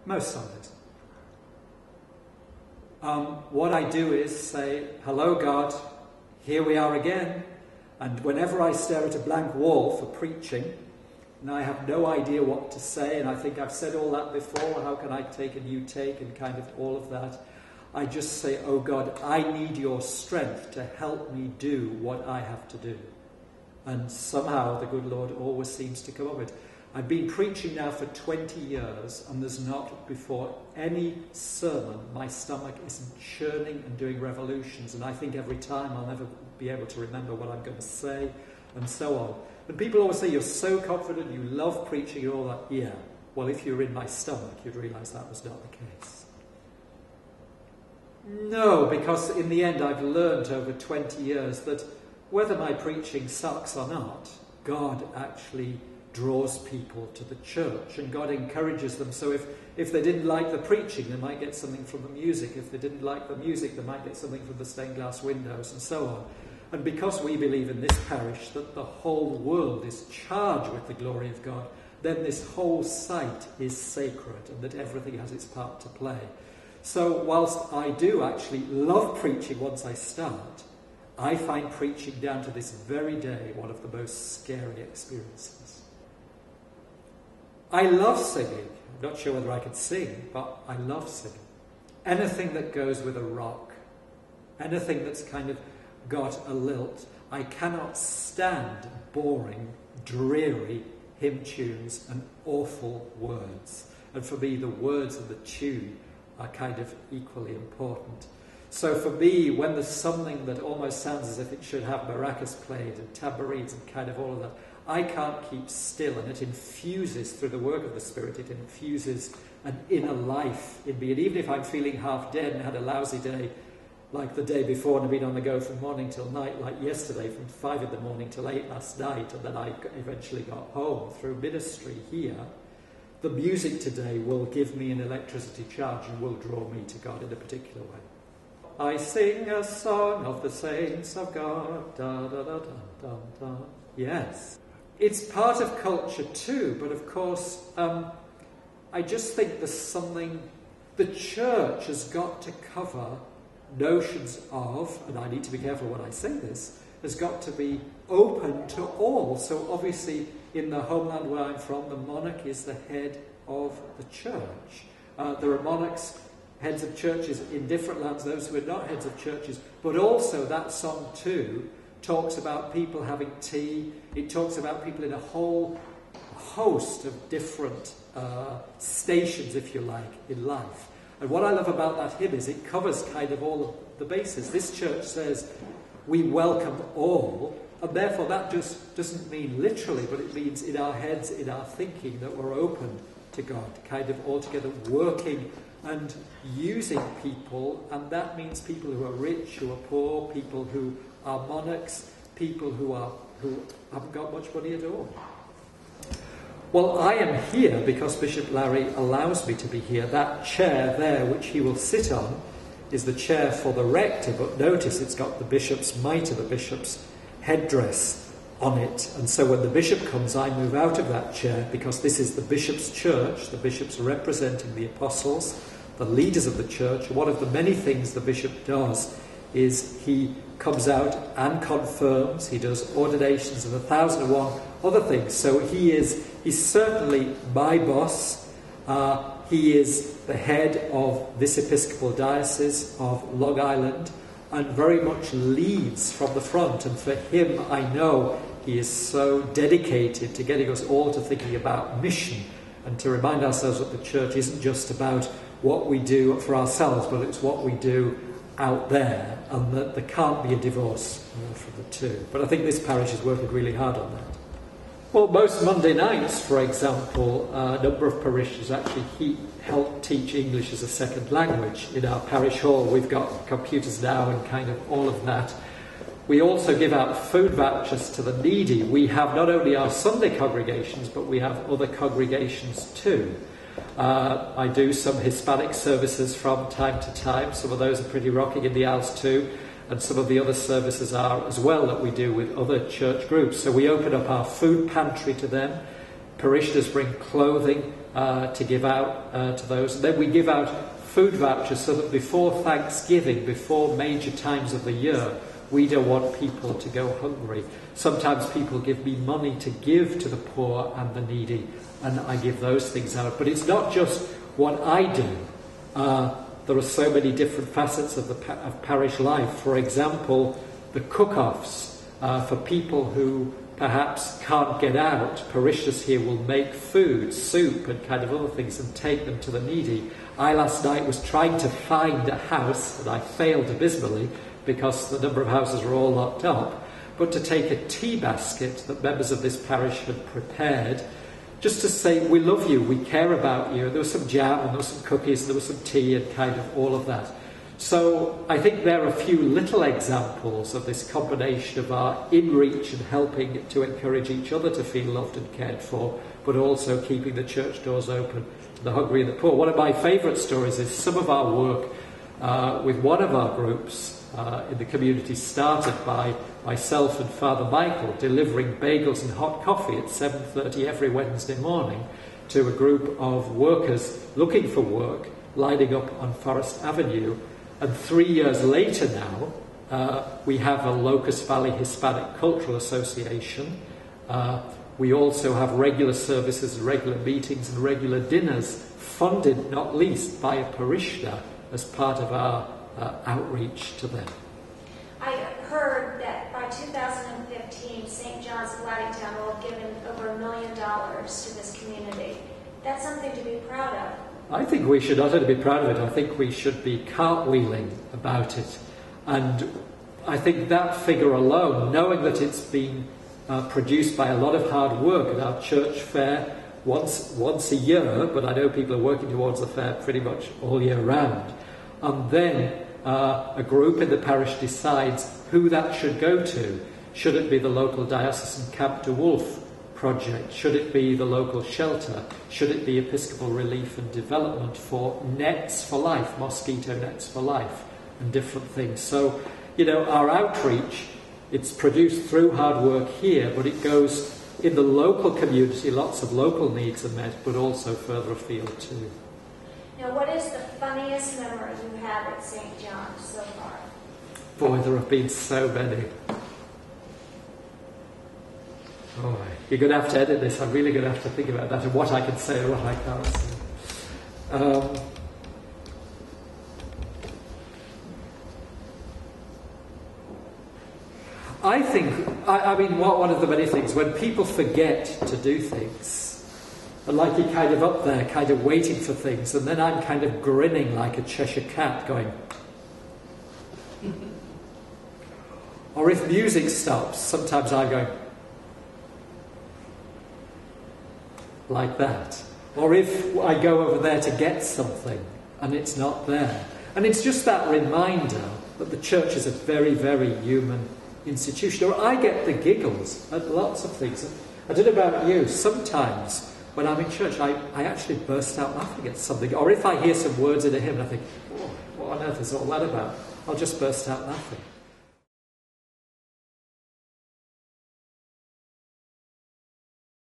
Most Sundays. What I do is say, hello God, here we are again. And whenever I stare at a blank wall for preaching, and I have no idea what to say, and I think I've said all that before, how can I take a new take and kind of all of that, I just say, oh God, I need your strength to help me do what I have to do. And somehow the good Lord always seems to come up with it. I've been preaching now for 20 years, and there's not before any sermon my stomach isn't churning and doing revolutions, and I think every time I'll never be able to remember what I'm going to say, and so on. And people always say, you're so confident, you love preaching and all that. Yeah, well, if you're in my stomach, you'd realise that was not the case. No, because in the end I've learned over 20 years that whether my preaching sucks or not, God actually draws people to the church, and God encourages them. So if they didn't like the preaching, they might get something from the music. If they didn't like the music, they might get something from the stained glass windows, and so on. And because we believe in this parish that the whole world is charged with the glory of God, then this whole site is sacred, and that everything has its part to play. So whilst I do actually love preaching once I start, I find preaching down to this very day one of the most scary experiences. I love singing. I'm not sure whether I can sing, but I love singing. Anything that goes with a rock, anything that's kind of got a lilt. I cannot stand boring, dreary hymn tunes and awful words. And for me, the words and the tune are kind of equally important. So for me, when there's something that almost sounds as if it should have maracas played and tambourines and kind of all of that, I can't keep still, and it infuses, through the work of the Spirit, it infuses an inner life in me. And even if I'm feeling half dead and had a lousy day, like the day before, and I've been on the go from morning till night, like yesterday, from 5 in the morning till 8 last night, and then I eventually got home through ministry here, the music today will give me an electricity charge and will draw me to God in a particular way. I sing a song of the saints of God, da da da da da da. Yes. It's part of culture too, but of course, I just think there's something the church has got to cover notions of, and I need to be careful when I say this, has got to be open to all. So obviously, in the homeland where I'm from, the monarch is the head of the church. There are monarchs, heads of churches in different lands, those who are not heads of churches, but also that song too talks about people having tea. It talks about people in a whole host of different stations, if you like, in life. And what I love about that hymn is it covers kind of all of the bases. This church says we welcome all, and therefore that just doesn't mean literally, but it means in our heads, in our thinking, that we're open to God, kind of altogether working and using people, and that means people who are rich, who are poor, people who are monarchs, people who haven't got much money at all. Well, I am here because Bishop Larry allows me to be here. That chair there, which he will sit on, is the chair for the rector, but notice it's got the bishop's mitre, the bishop's headdress on it. And so when the bishop comes, I move out of that chair because this is the bishop's church, the bishop's representing the apostles, the leaders of the church. One of the many things the bishop does is he comes out and confirms, he does ordinations and 1,001 other things. So he's certainly my boss. He is the head of this Episcopal Diocese of Long Island and very much leads from the front. And for him, I know he is so dedicated to getting us all to thinking about mission and to remind ourselves that the church isn't just about what we do for ourselves, but it's what we do out there, and that there can't be a divorce from the two. But I think this parish is working really hard on that. Well, most Monday nights, for example, a number of parishioners actually help teach English as a second language. In our parish hall, we've got computers now and kind of all of that. We also give out food vouchers to the needy. We have not only our Sunday congregations, but we have other congregations too. I do some Hispanic services from time to time. Some of those are pretty rocking in the Isles too. And some of the other services are as well that we do with other church groups. So we open up our food pantry to them. Parishioners bring clothing to give out to those. And then we give out food vouchers so that before Thanksgiving, before major times of the year, we don't want people to go hungry. Sometimes people give me money to give to the poor and the needy, and I give those things out. But it's not just what I do. There are so many different facets of parish life. For example, the cook-offs for people who perhaps can't get out. Parishioners here will make food, soup and kind of other things and take them to the needy. I last night was trying to find a house, and I failed abysmally because the number of houses were all locked up, but to take a tea basket that members of this parish had prepared, just to say, we love you, we care about you. There was some jam and there was some cookies, and there was some tea and kind of all of that. So I think there are a few little examples of this combination of our in-reach and helping to encourage each other to feel loved and cared for, but also keeping the church doors open to the hungry and the poor. One of my favourite stories is some of our work with one of our groups in the community started by myself and Father Michael delivering bagels and hot coffee at 7:30 every Wednesday morning to a group of workers looking for work lining up on Forest Avenue. And 3 years later now, we have a Locust Valley Hispanic Cultural Association. We also have regular services, regular meetings and regular dinners, funded not least by a parishioner as part of our outreach to them. I heard that by 2015, St. John's of Laddingtown will have given over $1 million to this community. That's something to be proud of. I think we should not only be proud of it, I think we should be cartwheeling about it. And I think that figure alone, knowing that it's been produced by a lot of hard work at our church fair once a year, but I know people are working towards the fair pretty much all year round. And then a group in the parish decides who that should go to. Should it be the local diocesan Camp de Wolf project? Should it be the local shelter? Should it be Episcopal Relief and Development for nets for life, mosquito nets for life, and different things? So, you know, our outreach, it's produced through hard work here, but it goes in the local community. Lots of local needs are met, but also further afield too. Now, what is the funniest memory you have at St. John's so far? Boy, there have been so many. Oh, you're going to have to edit this. I'm really going to have to think about that and what I can say and what I can't say. I think, I mean, one of the many things, when people forget to do things, and like you're kind of up there, kind of waiting for things, and then I'm kind of grinning like a Cheshire cat going... Or if music stops, sometimes I'm going... like that. Or if I go over there to get something and it's not there. And it's just that reminder that the church is a very, very human institution. Or I get the giggles at lots of things. I don't know about you, sometimes when I'm in church I actually burst out laughing at something. Or if I hear some words in a hymn and I think, oh, what on earth is all that about? I'll just burst out laughing.